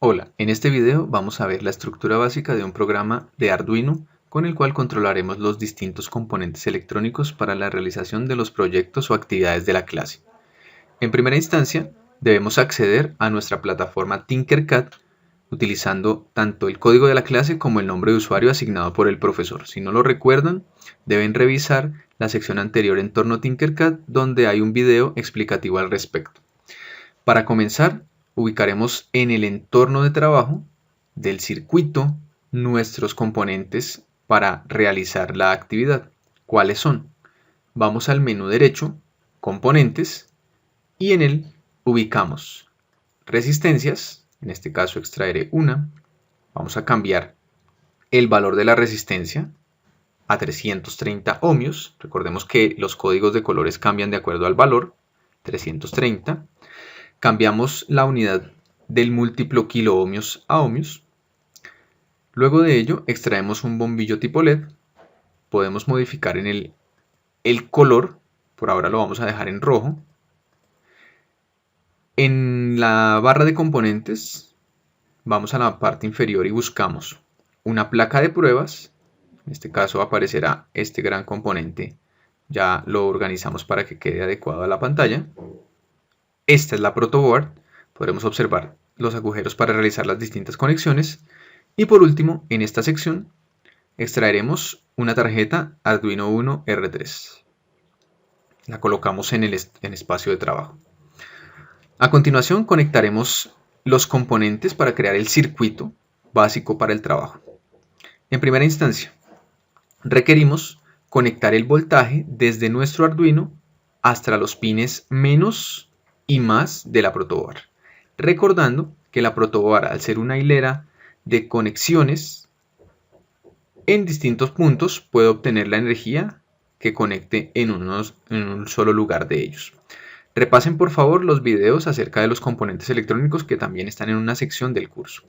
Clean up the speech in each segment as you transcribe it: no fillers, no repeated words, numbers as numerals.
Hola, en este video vamos a ver la estructura básica de un programa de Arduino con el cual controlaremos los distintos componentes electrónicos para la realización de los proyectos o actividades de la clase. En primera instancia, debemos acceder a nuestra plataforma Tinkercad utilizando tanto el código de la clase como el nombre de usuario asignado por el profesor. Si no lo recuerdan, deben revisar la sección anterior en torno a Tinkercad donde hay un video explicativo al respecto. Para comenzar, ubicaremos en el entorno de trabajo del circuito nuestros componentes para realizar la actividad. ¿Cuáles son? Vamos al menú derecho, componentes, y en él ubicamos resistencias, en este caso extraeré una. Vamos a cambiar el valor de la resistencia a 330 ohmios. Recordemos que los códigos de colores cambian de acuerdo al valor, 330. Cambiamos la unidad del múltiplo kiloohmios a ohmios. Luego de ello extraemos un bombillo tipo LED. Podemos modificar en el color, por ahora lo vamos a dejar en rojo. En la barra de componentes vamos a la parte inferior y buscamos una placa de pruebas. En este caso aparecerá este gran componente. Ya lo organizamos para que quede adecuado a la pantalla. Esta es la protoboard. Podremos observar los agujeros para realizar las distintas conexiones. Y por último, en esta sección, extraeremos una tarjeta Arduino Uno R3. La colocamos en el espacio de trabajo. A continuación, conectaremos los componentes para crear el circuito básico para el trabajo. En primera instancia, requerimos conectar el voltaje desde nuestro Arduino hasta los pines menos y más de la protoboard. Recordando que la protoboard, al ser una hilera de conexiones en distintos puntos, puede obtener la energía que conecte en un solo lugar de ellos. Repasen por favor los videos acerca de los componentes electrónicos que también están en una sección del curso.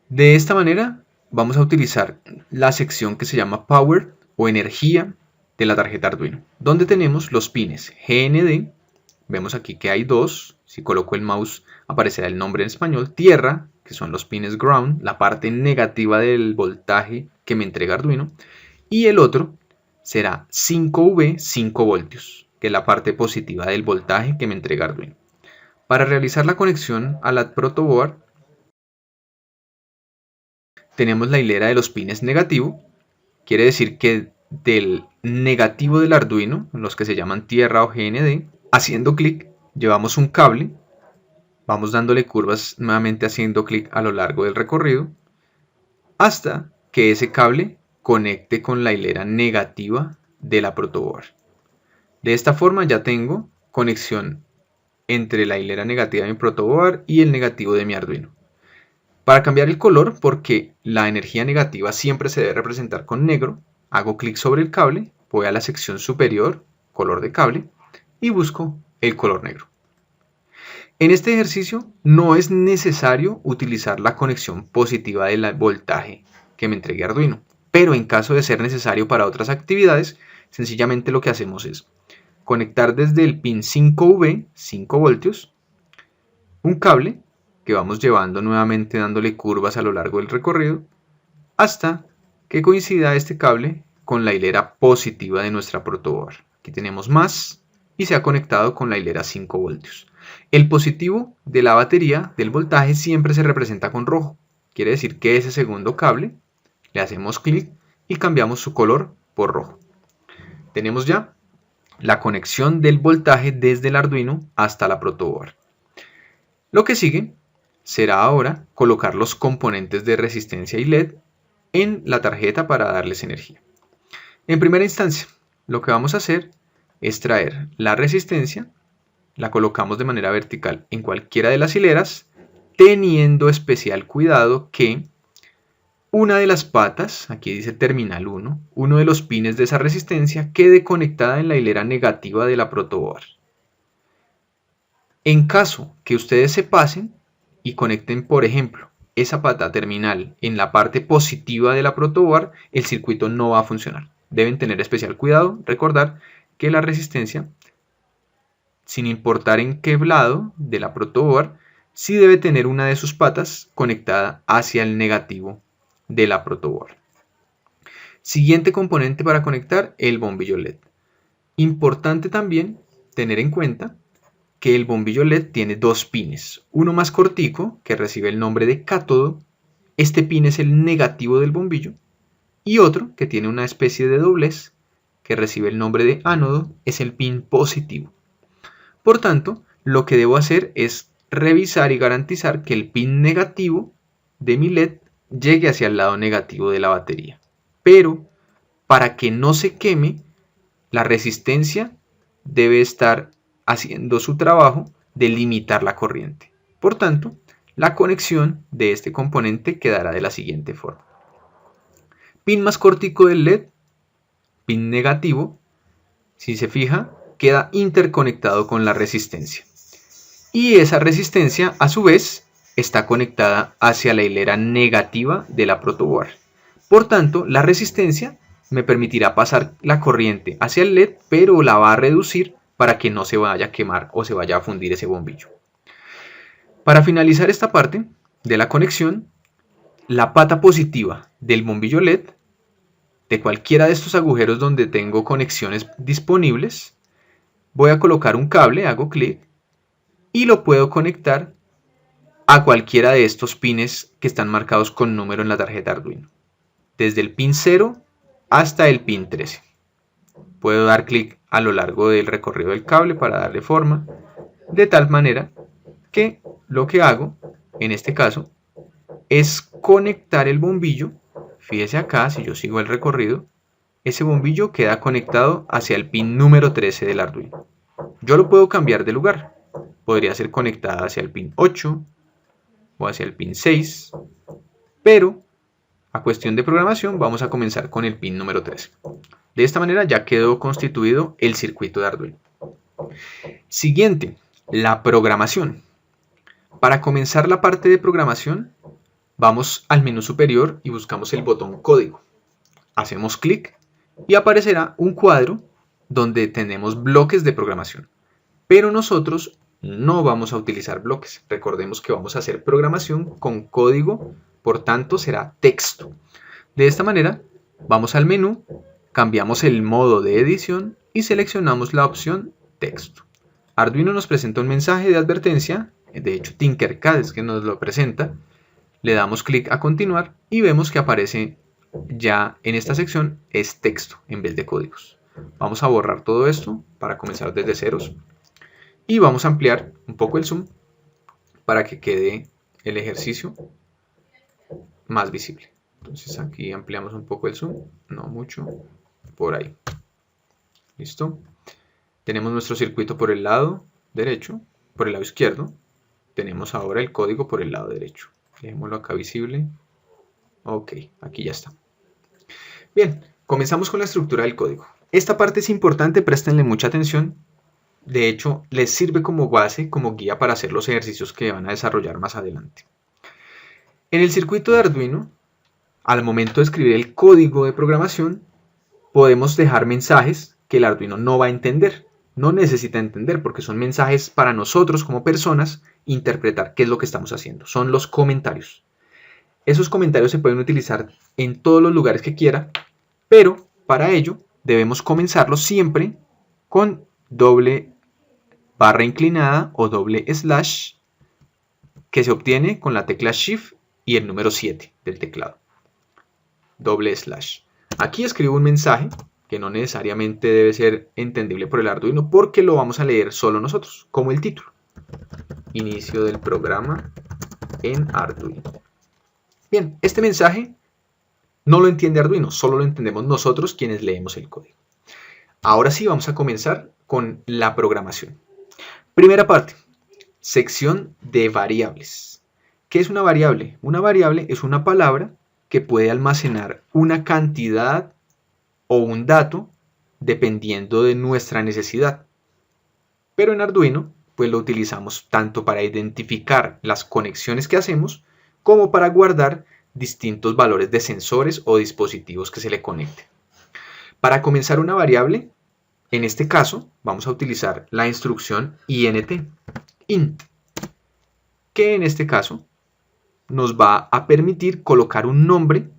De esta manera vamos a utilizar la sección que se llama Power o energía de la tarjeta Arduino, donde tenemos los pines GND. Vemos aquí que hay dos. Si coloco el mouse aparecerá el nombre en español. Tierra, que son los pines ground, la parte negativa del voltaje que me entrega Arduino. Y el otro será 5V, 5 voltios, que es la parte positiva del voltaje que me entrega Arduino. Para realizar la conexión a la protoboard, tenemos la hilera de los pines negativo. Quiere decir que del negativo del Arduino, los que se llaman tierra o GND, haciendo clic, llevamos un cable, vamos dándole curvas nuevamente haciendo clic a lo largo del recorrido, hasta que ese cable conecte con la hilera negativa de la protoboard. De esta forma ya tengo conexión entre la hilera negativa de mi protoboard y el negativo de mi Arduino. Para cambiar el color, porque la energía negativa siempre se debe representar con negro, hago clic sobre el cable, voy a la sección superior, color de cable, y busco el color negro. En este ejercicio no es necesario utilizar la conexión positiva del voltaje que me entregue Arduino, pero en caso de ser necesario para otras actividades, sencillamente lo que hacemos es conectar desde el pin 5V, 5 voltios, un cable que vamos llevando nuevamente dándole curvas a lo largo del recorrido hasta que coincida este cable con la hilera positiva de nuestra protoboard. Aquí tenemos más y se ha conectado con la hilera 5 voltios. El positivo de la batería del voltaje siempre se representa con rojo. Quiere decir que ese segundo cable le hacemos clic y cambiamos su color por rojo. Tenemos ya la conexión del voltaje desde el Arduino hasta la protoboard. Lo que sigue será ahora colocar los componentes de resistencia y LED en la tarjeta para darles energía. En primera instancia, lo que vamos a hacer es traer la resistencia, la colocamos de manera vertical en cualquiera de las hileras, teniendo especial cuidado que una de las patas, aquí dice terminal 1, uno de los pines de esa resistencia quede conectada en la hilera negativa de la protoboard. En caso que ustedes se pasen y conecten, por ejemplo, esa pata terminal en la parte positiva de la protoboard, el circuito no va a funcionar. Deben tener especial cuidado, recordar que la resistencia, sin importar en qué lado de la protoboard, sí debe tener una de sus patas conectada hacia el negativo de la protoboard. Siguiente componente para conectar, el bombillo LED. Importante también tener en cuenta que el bombillo LED tiene dos pines, uno más cortico que recibe el nombre de cátodo, este pin es el negativo del bombillo, y otro que tiene una especie de doblez que recibe el nombre de ánodo, es el pin positivo. Por tanto, lo que debo hacer es revisar y garantizar que el pin negativo de mi LED llegue hacia el lado negativo de la batería. Pero para que no se queme, la resistencia debe estar haciendo su trabajo de limitar la corriente. Por tanto, la conexión de este componente quedará de la siguiente forma. Pin más cortico del LED, pin negativo, si se fija, queda interconectado con la resistencia. Y esa resistencia, a su vez, está conectada hacia la hilera negativa de la protoboard. Por tanto, la resistencia me permitirá pasar la corriente hacia el LED, pero la va a reducir para que no se vaya a quemar o se vaya a fundir ese bombillo. Para finalizar esta parte de la conexión, la pata positiva del bombillo LED, de cualquiera de estos agujeros donde tengo conexiones disponibles, voy a colocar un cable, hago clic, y lo puedo conectar a cualquiera de estos pines que están marcados con número en la tarjeta Arduino, desde el pin 0 hasta el pin 13. Puedo dar clic a lo largo del recorrido del cable para darle forma, de tal manera que lo que hago, en este caso, es conectar el bombillo. Fíjese acá, si yo sigo el recorrido, ese bombillo queda conectado hacia el pin número 13 del Arduino. Yo lo puedo cambiar de lugar. Podría ser conectada hacia el pin 8 o hacia el pin 6, pero a cuestión de programación vamos a comenzar con el pin número 13. De esta manera ya quedó constituido el circuito de Arduino. Siguiente, la programación. Para comenzar la parte de programación, vamos al menú superior y buscamos el botón código. Hacemos clic y aparecerá un cuadro donde tenemos bloques de programación. Pero nosotros no vamos a utilizar bloques. Recordemos que vamos a hacer programación con código, por tanto será texto. De esta manera, vamos al menú, cambiamos el modo de edición y seleccionamos la opción texto. Arduino nos presenta un mensaje de advertencia, de hecho Tinkercad es que nos lo presenta. Le damos clic a continuar y vemos que aparece ya en esta sección es texto en vez de códigos. Vamos a borrar todo esto para comenzar desde ceros. Y vamos a ampliar un poco el zoom para que quede el ejercicio más visible. Entonces aquí ampliamos un poco el zoom, no mucho, por ahí. ¿Listo? Tenemos nuestro circuito por el lado derecho, por el lado izquierdo. Tenemos ahora el código por el lado derecho. Dejémoslo acá visible. Ok, aquí ya está. Bien, comenzamos con la estructura del código. Esta parte es importante, préstenle mucha atención. De hecho, les sirve como base, como guía para hacer los ejercicios que van a desarrollar más adelante. En el circuito de Arduino, al momento de escribir el código de programación, podemos dejar mensajes que el Arduino no va a entender. No necesita entender porque son mensajes para nosotros como personas interpretar qué es lo que estamos haciendo. Son los comentarios. Esos comentarios se pueden utilizar en todos los lugares que quiera, pero para ello debemos comenzarlos siempre con doble barra inclinada o doble slash que se obtiene con la tecla Shift y el número 7 del teclado. Doble slash. Aquí escribo un mensaje que no necesariamente debe ser entendible por el Arduino porque lo vamos a leer solo nosotros, como el título. Inicio del programa en Arduino. Bien, este mensaje no lo entiende Arduino, solo lo entendemos nosotros quienes leemos el código. Ahora sí vamos a comenzar con la programación. Primera parte, sección de variables. ¿Qué es una variable? Una variable es una palabra que puede almacenar una cantidad o un dato dependiendo de nuestra necesidad. Pero en Arduino, pues lo utilizamos tanto para identificar las conexiones que hacemos como para guardar distintos valores de sensores o dispositivos que se le conecten. Para comenzar una variable, en este caso, vamos a utilizar la instrucción int. ¿Qué que en este caso nos va a permitir colocar un nombre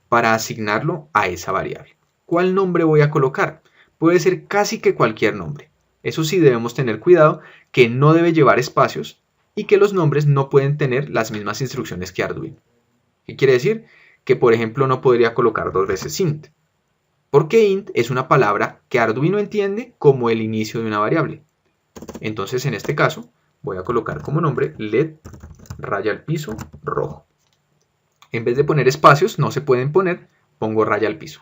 para asignarlo a esa variable. ¿Cuál nombre voy a colocar? Puede ser casi que cualquier nombre. Eso sí, debemos tener cuidado que no debe llevar espacios y que los nombres no pueden tener las mismas instrucciones que Arduino. ¿Qué quiere decir? Que por ejemplo no podría colocar 2 veces int, porque int es una palabra que Arduino entiende como el inicio de una variable. Entonces en este caso voy a colocar como nombre LED raya al piso rojo. En vez de poner espacios, no se pueden poner, pongo raya al piso.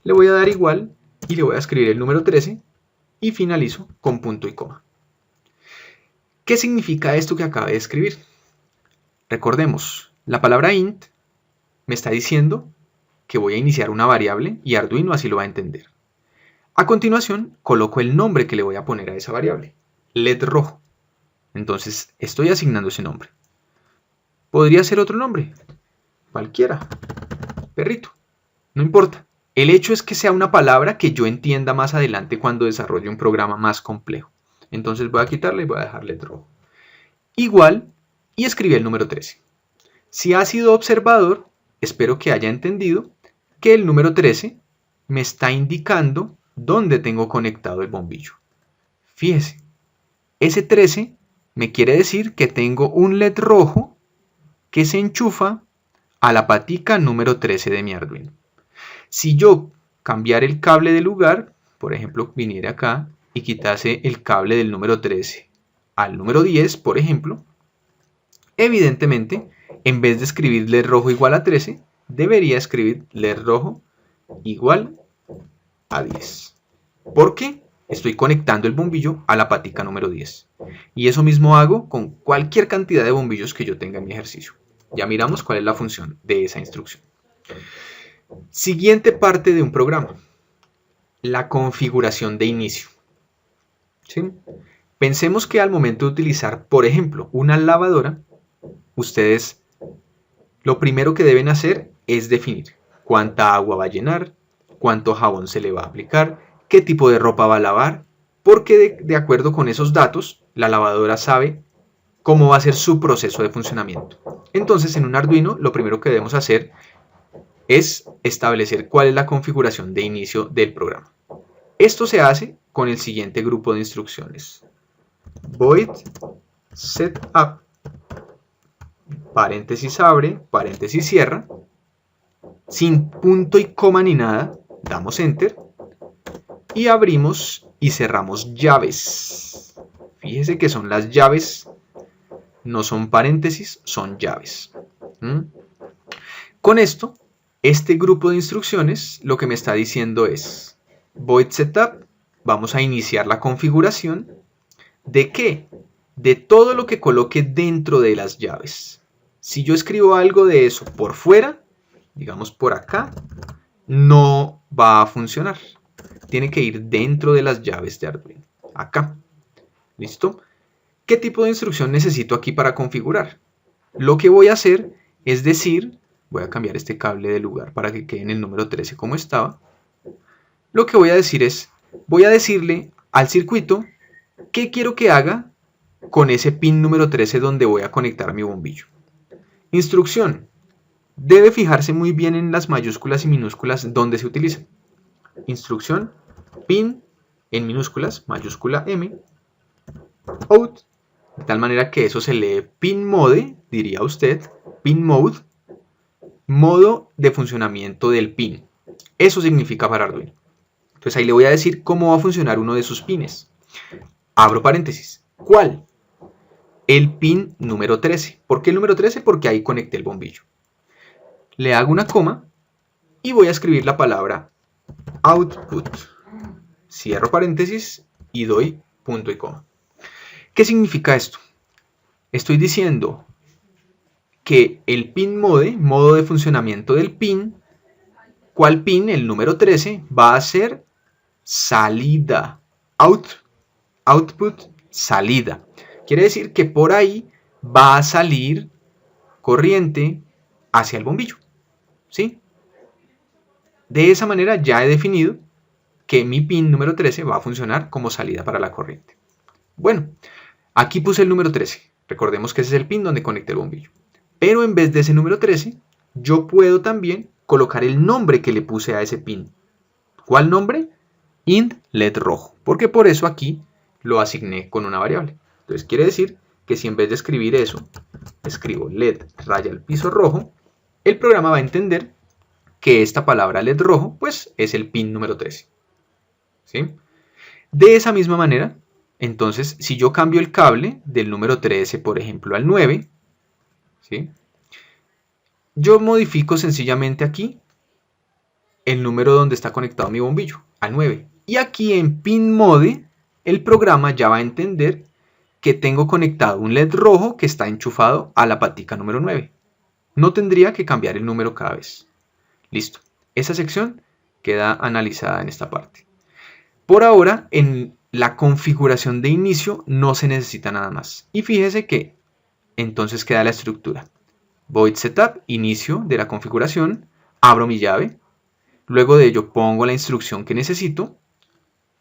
Le voy a dar igual y le voy a escribir el número 13 y finalizo con punto y coma. ¿Qué significa esto que acabé de escribir? Recordemos, la palabra int me está diciendo que voy a iniciar una variable y Arduino así lo va a entender. A continuación, coloco el nombre que le voy a poner a esa variable, LED rojo. Entonces, estoy asignando ese nombre. Podría ser otro nombre, cualquiera, perrito, no importa. El hecho es que sea una palabra que yo entienda más adelante cuando desarrolle un programa más complejo. Entonces voy a quitarle y voy a dejar LED rojo. Igual, y escribí el número 13. Si ha sido observador, espero que haya entendido que el número 13 me está indicando dónde tengo conectado el bombillo. Fíjese, ese 13 me quiere decir que tengo un LED rojo que se enchufa a la patica número 13 de mi Arduino. Si yo cambiara el cable de lugar, por ejemplo, viniera acá y quitase el cable del número 13 al número 10, por ejemplo, evidentemente, en vez de escribir LED rojo igual a 13, debería escribir LED rojo igual a 10. ¿Por qué? Estoy conectando el bombillo a la patica número 10. Y eso mismo hago con cualquier cantidad de bombillos que yo tenga en mi ejercicio. Ya miramos cuál es la función de esa instrucción. Siguiente parte de un programa. La configuración de inicio. ¿Sí? Pensemos que al momento de utilizar, por ejemplo, una lavadora, ustedes lo primero que deben hacer es definir cuánta agua va a llenar, cuánto jabón se le va a aplicar, qué tipo de ropa va a lavar, porque de acuerdo con esos datos, la lavadora sabe cómo va a ser su proceso de funcionamiento. Entonces, en un Arduino, lo primero que debemos hacer es establecer cuál es la configuración de inicio del programa. Esto se hace con el siguiente grupo de instrucciones. Void setup, paréntesis abre, paréntesis cierra, sin punto y coma ni nada, damos enter y abrimos y cerramos llaves. Fíjese que son las llaves, no son paréntesis, son llaves. Con esto, este grupo de instrucciones lo que me está diciendo es void setup, vamos a iniciar la configuración. ¿De qué? De todo lo que coloque dentro de las llaves. Si yo escribo algo de eso por fuera, digamos por acá, no va a funcionar. Tiene que ir dentro de las llaves de Arduino. Acá. ¿Listo? ¿Qué tipo de instrucción necesito aquí para configurar? Lo que voy a hacer es decir, voy a cambiar este cable de lugar para que quede en el número 13 como estaba. Lo que voy a decir es, voy a decirle al circuito qué quiero que haga con ese pin número 13 donde voy a conectar mi bombillo. Instrucción. Debe fijarse muy bien en las mayúsculas y minúsculas donde se utilizan. Instrucción, pin en minúsculas, mayúscula M, out, de tal manera que eso se lee pin mode, diría usted, pin mode, modo de funcionamiento del pin. Eso significa para Arduino. Entonces ahí le voy a decir cómo va a funcionar uno de sus pines. Abro paréntesis. ¿Cuál? El pin número 13. ¿Por qué el número 13? Porque ahí conecté el bombillo. Le hago una coma y voy a escribir la palabra output. Cierro paréntesis y doy punto y coma. ¿Qué significa esto? Estoy diciendo que el pin mode, modo de funcionamiento del pin, ¿cuál pin? El número 13 va a ser salida. Output, salida. Quiere decir que por ahí va a salir corriente hacia el bombillo. ¿Sí? De esa manera ya he definido que mi pin número 13 va a funcionar como salida para la corriente. Bueno, aquí puse el número 13. Recordemos que ese es el pin donde conecté el bombillo. Pero en vez de ese número 13, yo puedo también colocar el nombre que le puse a ese pin. ¿Cuál nombre? Int LED rojo, porque por eso aquí lo asigné con una variable. Entonces quiere decir que si en vez de escribir eso, escribo LED raya al piso rojo, el programa va a entender que esta palabra LED rojo pues es el pin número 13. ¿Sí? De esa misma manera, entonces si yo cambio el cable del número 13, por ejemplo, al 9, ¿sí? Yo modifico sencillamente aquí el número donde está conectado mi bombillo, al 9. Y aquí en pin mode, el programa ya va a entender que tengo conectado un LED rojo que está enchufado a la patica número 9. No tendría que cambiar el número cada vez. Listo. Esa sección queda analizada en esta parte. Por ahora, en la configuración de inicio no se necesita nada más. Y fíjese que entonces queda la estructura. Void setup, inicio de la configuración, abro mi llave, luego de ello pongo la instrucción que necesito,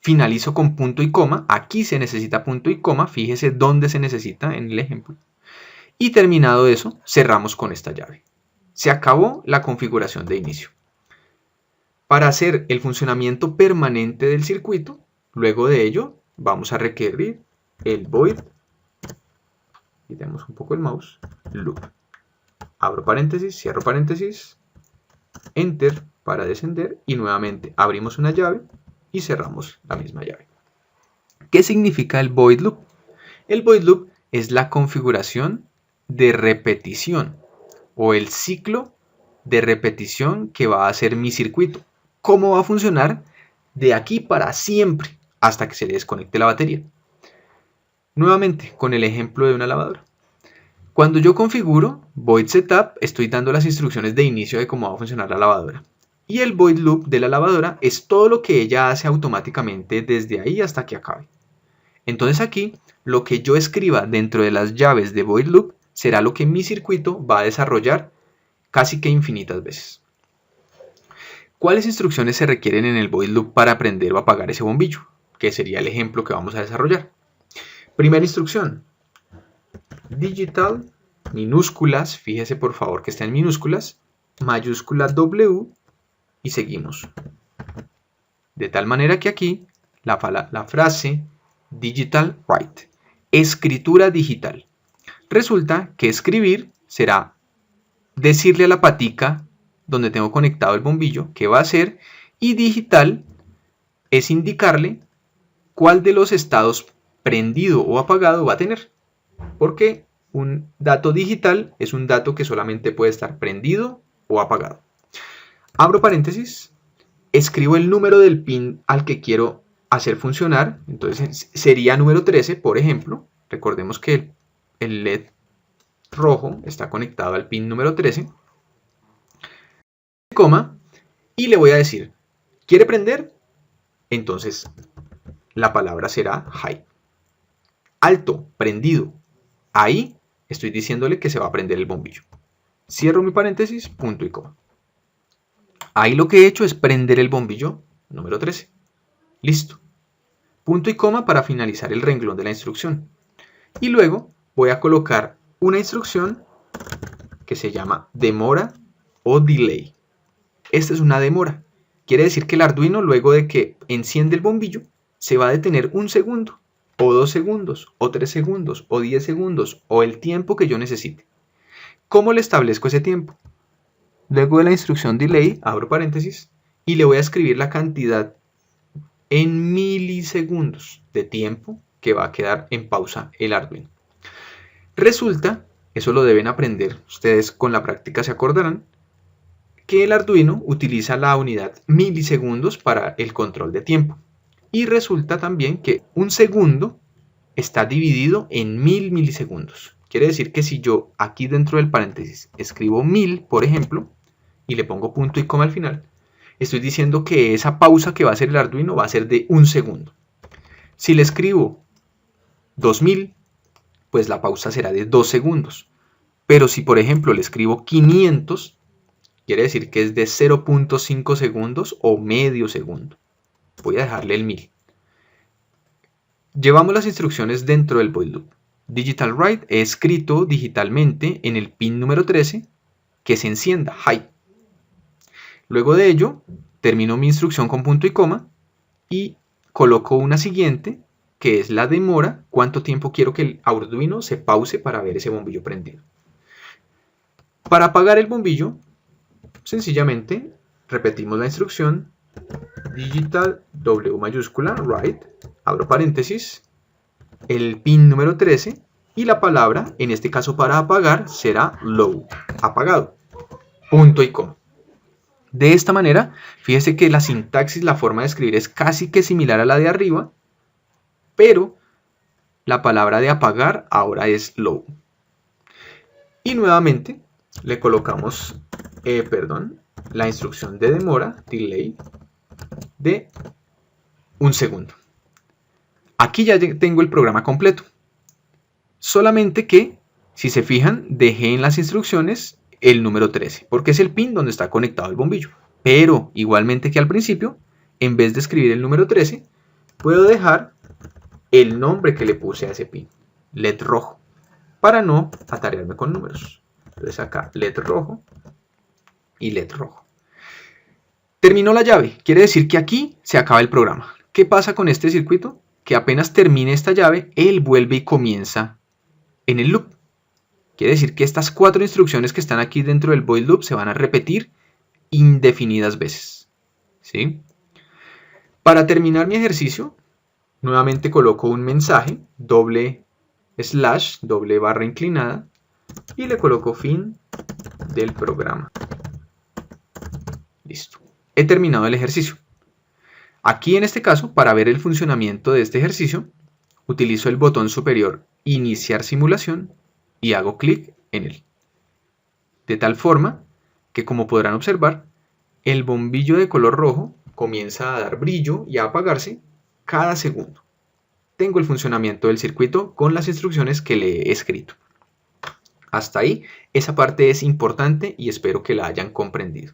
finalizo con punto y coma, aquí se necesita punto y coma, fíjese dónde se necesita en el ejemplo, y terminado eso, cerramos con esta llave. Se acabó la configuración de inicio. Para hacer el funcionamiento permanente del circuito, luego de ello, vamos a requerir el void, quitemos un poco el mouse, loop. Abro paréntesis, cierro paréntesis, enter para descender y nuevamente abrimos una llave y cerramos la misma llave. ¿Qué significa el void loop? El void loop es la configuración de repetición o el ciclo de repetición que va a hacer mi circuito. ¿Cómo va a funcionar? De aquí para siempre hasta que se le desconecte la batería. Nuevamente con el ejemplo de una lavadora. Cuando yo configuro void setup, estoy dando las instrucciones de inicio de cómo va a funcionar la lavadora. Y el void loop de la lavadora es todo lo que ella hace automáticamente desde ahí hasta que acabe. Entonces aquí, lo que yo escriba dentro de las llaves de void loop será lo que mi circuito va a desarrollar casi que infinitas veces. ¿Cuáles instrucciones se requieren en el void loop para prender o apagar ese bombillo? Que sería el ejemplo que vamos a desarrollar. Primera instrucción. Digital, minúsculas, fíjese por favor que está en minúsculas, mayúscula W y seguimos. De tal manera que aquí la frase digital write, escritura digital. Resulta que escribir será decirle a la patica donde tengo conectado el bombillo qué va a hacer y digital es indicarle cuál de los estados prendido o apagado va a tener. Porque un dato digital es un dato que solamente puede estar prendido o apagado. Abro paréntesis, escribo el número del pin al que quiero hacer funcionar. Entonces sería número 13, por ejemplo. Recordemos que el LED rojo está conectado al pin número 13. Coma, y le voy a decir, ¿quiere prender? Entonces la palabra será high. Alto, prendido. Ahí estoy diciéndole que se va a prender el bombillo. Cierro mi paréntesis, punto y coma. Ahí lo que he hecho es prender el bombillo número 13. Listo. Punto y coma para finalizar el renglón de la instrucción. Y luego voy a colocar una instrucción que se llama demora o delay. Esta es una demora. Quiere decir que el Arduino, luego de que enciende el bombillo, se va a detener un segundo, o 2 segundos, o 3 segundos, o 10 segundos, o el tiempo que yo necesite. ¿Cómo le establezco ese tiempo? Luego de la instrucción delay, abro paréntesis, y le voy a escribir la cantidad en milisegundos de tiempo que va a quedar en pausa el Arduino. Resulta, eso lo deben aprender, ustedes con la práctica se acordarán, que el Arduino utiliza la unidad milisegundos para el control de tiempo. Y resulta también que un segundo está dividido en 1000 milisegundos. Quiere decir que si yo aquí dentro del paréntesis escribo 1000, por ejemplo, y le pongo punto y coma al final, estoy diciendo que esa pausa que va a hacer el Arduino va a ser de un segundo. Si le escribo 2000, pues la pausa será de 2 segundos. Pero si por ejemplo le escribo 500, quiere decir que es de 0.5 segundos o medio segundo. Voy a dejarle el 1000. Llevamos las instrucciones dentro del void loop. digital write, he escrito digitalmente en el pin número 13 que se encienda, high. Luego de ello, termino mi instrucción con punto y coma y coloco una siguiente, que es la demora, cuánto tiempo quiero que el Arduino se pause para ver ese bombillo prendido. Para apagar el bombillo, sencillamente repetimos la instrucción digital W mayúscula write, abro paréntesis, el pin número 13 y la palabra, en este caso para apagar, será low, apagado, punto y coma. De esta manera, fíjese que la sintaxis, la forma de escribir es casi que similar a la de arriba, pero la palabra de apagar ahora es low. Y nuevamente le colocamos, la instrucción de demora, delay, de 1 segundo. Aquí ya tengo el programa completo. Solamente que, si se fijan, dejé en las instrucciones el número 13, porque es el pin donde está conectado el bombillo. Pero, igualmente que al principio, en vez de escribir el número 13, puedo dejar el nombre que le puse a ese pin, LED rojo, para no atarearme con números. Entonces acá, LED rojo y LED rojo. Terminó la llave, quiere decir que aquí se acaba el programa. ¿Qué pasa con este circuito? Que apenas termine esta llave, él vuelve y comienza en el loop. Quiere decir que estas 4 instrucciones que están aquí dentro del void loop se van a repetir indefinidas veces. ¿Sí? Para terminar mi ejercicio, nuevamente coloco un mensaje, doble barra inclinada, y le coloco fin del programa. Listo. He terminado el ejercicio. Aquí en este caso, para ver el funcionamiento de este ejercicio, utilizo el botón superior Iniciar simulación y hago clic en él. De tal forma que, como podrán observar, el bombillo de color rojo comienza a dar brillo y a apagarse cada segundo. Tengo el funcionamiento del circuito con las instrucciones que le he escrito. Hasta ahí, esa parte es importante y espero que la hayan comprendido.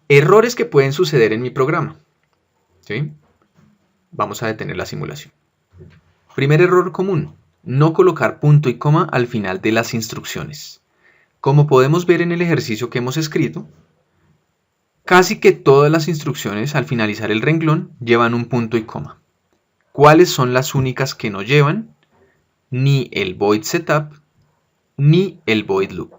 Errores que pueden suceder en mi programa. ¿Sí? Vamos a detener la simulación. Primer error común, no colocar punto y coma al final de las instrucciones. Como podemos ver en el ejercicio que hemos escrito, casi que todas las instrucciones al finalizar el renglón llevan un punto y coma. ¿Cuáles son las únicas que no llevan? Ni el void setup, ni el void loop.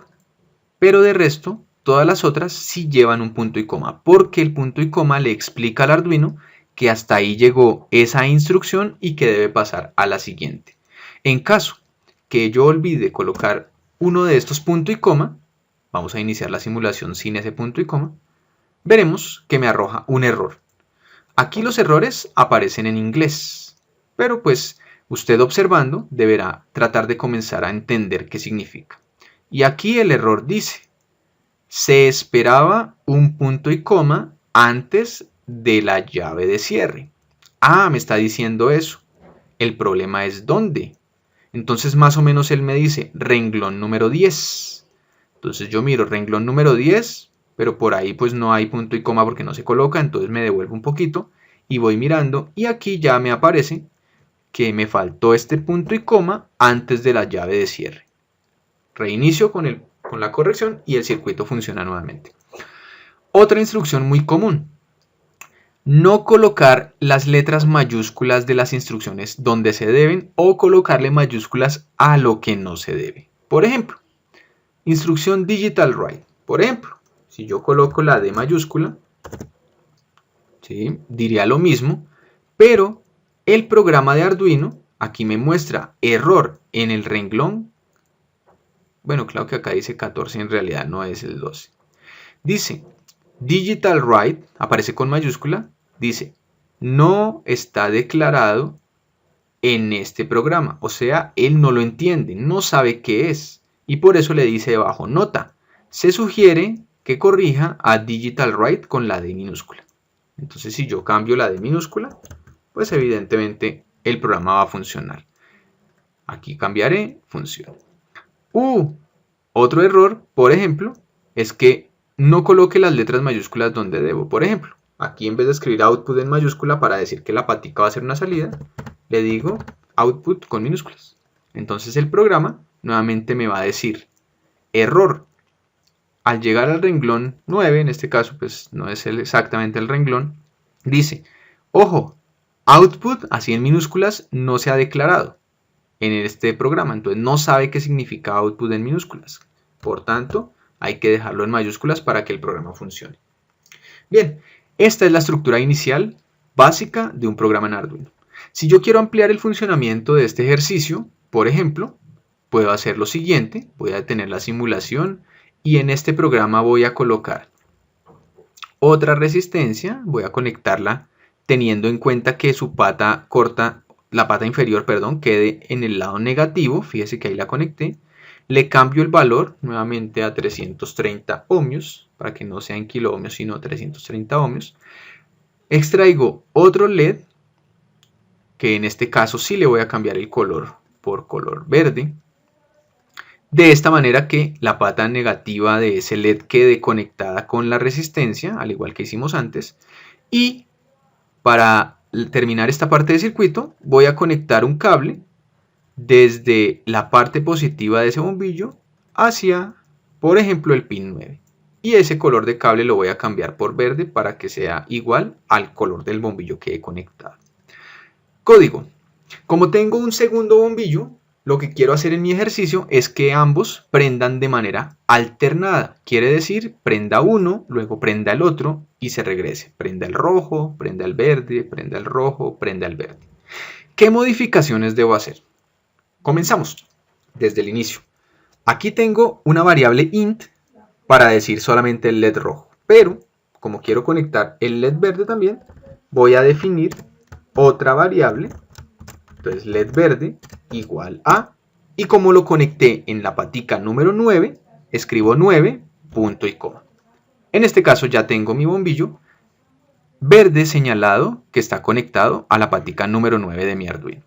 Pero de resto, todas las otras sí llevan un punto y coma, porque el punto y coma le explica al Arduino que hasta ahí llegó esa instrucción y que debe pasar a la siguiente. En caso que yo olvide colocar uno de estos punto y coma, vamos a iniciar la simulación sin ese punto y coma, veremos que me arroja un error. Aquí los errores aparecen en inglés, pero pues usted observando deberá tratar de comenzar a entender qué significa. Y aquí el error dice, se esperaba un punto y coma antes de la llave de cierre. Ah, me está diciendo eso. El problema es ¿dónde? Entonces más o menos él me dice renglón número 10. Entonces yo miro renglón número 10, pero por ahí pues no hay punto y coma porque no se coloca, entonces me devuelvo un poquito y voy mirando y aquí ya me aparece que me faltó este punto y coma antes de la llave de cierre. Reinicio con la corrección y el circuito funciona nuevamente. Otra instrucción muy común. No colocar las letras mayúsculas de las instrucciones donde se deben o colocarle mayúsculas a lo que no se debe. Por ejemplo, instrucción digital write. Por ejemplo, si yo coloco la D mayúscula, ¿sí?, diría lo mismo, pero el programa de Arduino aquí me muestra error en el renglón. Bueno, claro que acá dice 14, en realidad no es el 12. Dice digital write, aparece con mayúscula, dice no está declarado en este programa. O sea, él no lo entiende, no sabe qué es. Y por eso le dice debajo nota. Se sugiere que corrija a digital write con la D minúscula. Entonces si yo cambio la D minúscula, pues evidentemente el programa va a funcionar. Aquí cambiaré, funciona. Otro error, por ejemplo, es que no coloque las letras mayúsculas donde debo. Por ejemplo, aquí en vez de escribir output en mayúscula para decir que la patica va a ser una salida, le digo output con minúsculas. Entonces el programa nuevamente me va a decir error. Al llegar al renglón 9, en este caso pues no es exactamente el renglón, dice, ojo, output, así en minúsculas, no se ha declarado en este programa, entonces no sabe qué significa output en minúsculas. Por tanto, hay que dejarlo en mayúsculas para que el programa funcione. Bien, esta es la estructura inicial básica de un programa en Arduino. Si yo quiero ampliar el funcionamiento de este ejercicio, por ejemplo, puedo hacer lo siguiente, voy a detener la simulación y en este programa voy a colocar otra resistencia, voy a conectarla teniendo en cuenta que su pata corta, la pata inferior, perdón, quede en el lado negativo, fíjese que ahí la conecté, le cambio el valor nuevamente a 330 ohmios, para que no sea en kiloohmios, sino 330 ohmios, extraigo otro LED, que en este caso sí le voy a cambiar el color por color verde, de esta manera que la pata negativa de ese LED quede conectada con la resistencia, al igual que hicimos antes. Y para terminar esta parte del circuito, voy a conectar un cable desde la parte positiva de ese bombillo hacia, por ejemplo, el pin 9. Y ese color de cable lo voy a cambiar por verde para que sea igual al color del bombillo que he conectado. Código. Como tengo un segundo bombillo, lo que quiero hacer en mi ejercicio es que ambos prendan de manera alternada. Quiere decir, prenda uno, luego prenda el otro y se regrese. Prenda el rojo, prenda el verde, prenda el rojo, prenda el verde. ¿Qué modificaciones debo hacer? Comenzamos desde el inicio. Aquí tengo una variable int para decir solamente el LED rojo. Pero, como quiero conectar el LED verde también, voy a definir otra variable. Entonces LED verde igual a, y como lo conecté en la patica número 9, escribo 9, punto y coma. En este caso ya tengo mi bombillo verde señalado que está conectado a la patica número 9 de mi Arduino.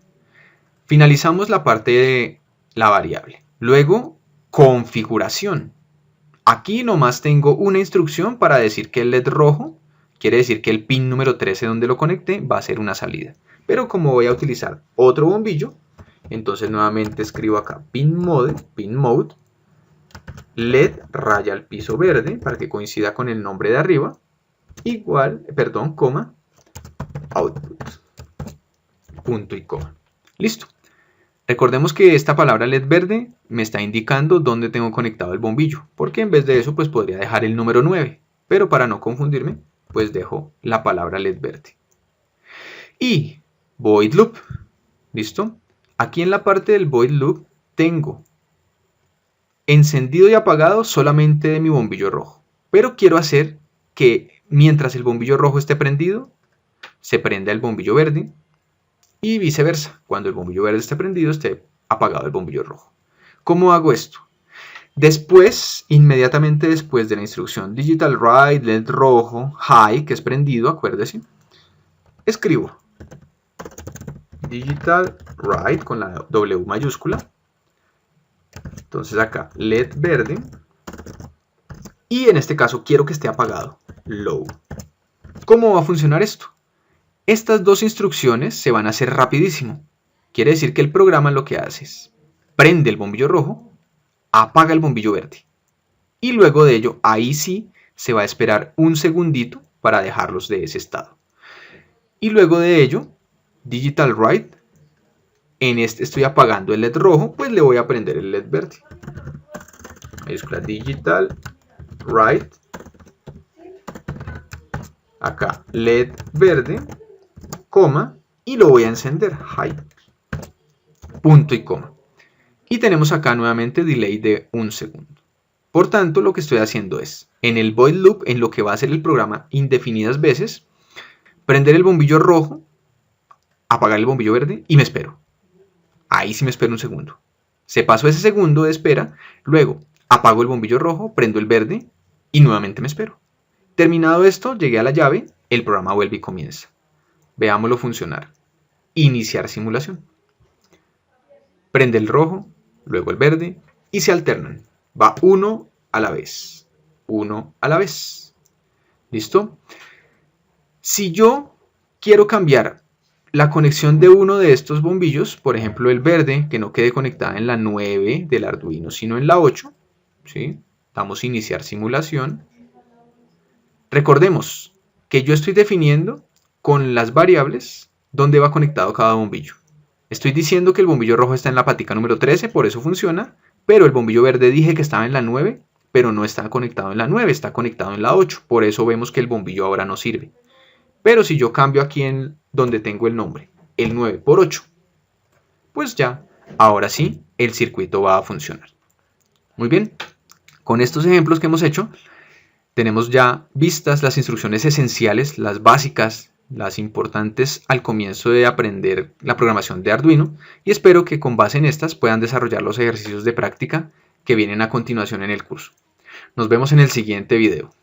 Finalizamos la parte de la variable. Luego, configuración. Aquí nomás tengo una instrucción para decir que el LED rojo quiere decir que el pin número 13 donde lo conecté va a ser una salida. Pero como voy a utilizar otro bombillo, entonces nuevamente escribo acá pin mode, LED raya al piso verde para que coincida con el nombre de arriba, igual, perdón, coma, output, punto y coma. Listo. Recordemos que esta palabra LED verde me está indicando dónde tengo conectado el bombillo, porque en vez de eso pues podría dejar el número 9, pero para no confundirme, pues dejo la palabra LED verde. Y void loop, ¿listo? Aquí en la parte del void loop tengo encendido y apagado solamente de mi bombillo rojo, pero quiero hacer que mientras el bombillo rojo esté prendido, se prenda el bombillo verde y viceversa, cuando el bombillo verde esté prendido, esté apagado el bombillo rojo. ¿Cómo hago esto? Después, inmediatamente después de la instrucción digital write LED rojo high, que es prendido, acuérdese, escribo digital write con la W mayúscula. Entonces acá LED verde y en este caso quiero que esté apagado, low. ¿Cómo va a funcionar esto? Estas dos instrucciones se van a hacer rapidísimo. Quiere decir que el programa lo que hace es prende el bombillo rojo, apaga el bombillo verde. Y luego de ello, ahí sí, se va a esperar un segundito para dejarlos de ese estado. Y luego de ello, digital write, en este estoy apagando el LED rojo, pues le voy a prender el LED verde. Mayúscula digital write, acá LED verde, coma, y lo voy a encender, high, punto y coma. Y tenemos acá nuevamente delay de un segundo. Por tanto, lo que estoy haciendo es, en el void loop, en lo que va a hacer el programa indefinidas veces, prender el bombillo rojo, apagar el bombillo verde y me espero. Ahí sí me espero un segundo. Se pasó ese segundo de espera, luego apago el bombillo rojo, prendo el verde y nuevamente me espero. Terminado esto, llegué a la llave, el programa vuelve y comienza. Veámoslo funcionar. Iniciar simulación. Prende el rojo, luego el verde y se alternan. Va uno a la vez. Uno a la vez. ¿Listo? Si yo quiero cambiar la conexión de uno de estos bombillos, por ejemplo el verde, que no quede conectada en la 9 del Arduino, sino en la 8, ¿sí? Damos iniciar simulación. Recordemos que yo estoy definiendo con las variables dónde va conectado cada bombillo. Estoy diciendo que el bombillo rojo está en la patica número 13, por eso funciona, pero el bombillo verde dije que estaba en la 9, pero no está conectado en la 9, está conectado en la 8, por eso vemos que el bombillo ahora no sirve. Pero si yo cambio aquí en donde tengo el nombre, el 9 por 8, pues ya, ahora sí, el circuito va a funcionar. Muy bien, con estos ejemplos que hemos hecho, tenemos ya vistas las instrucciones esenciales, las básicas, las importantes al comienzo de aprender la programación de Arduino, y espero que con base en estas puedan desarrollar los ejercicios de práctica que vienen a continuación en el curso. Nos vemos en el siguiente video.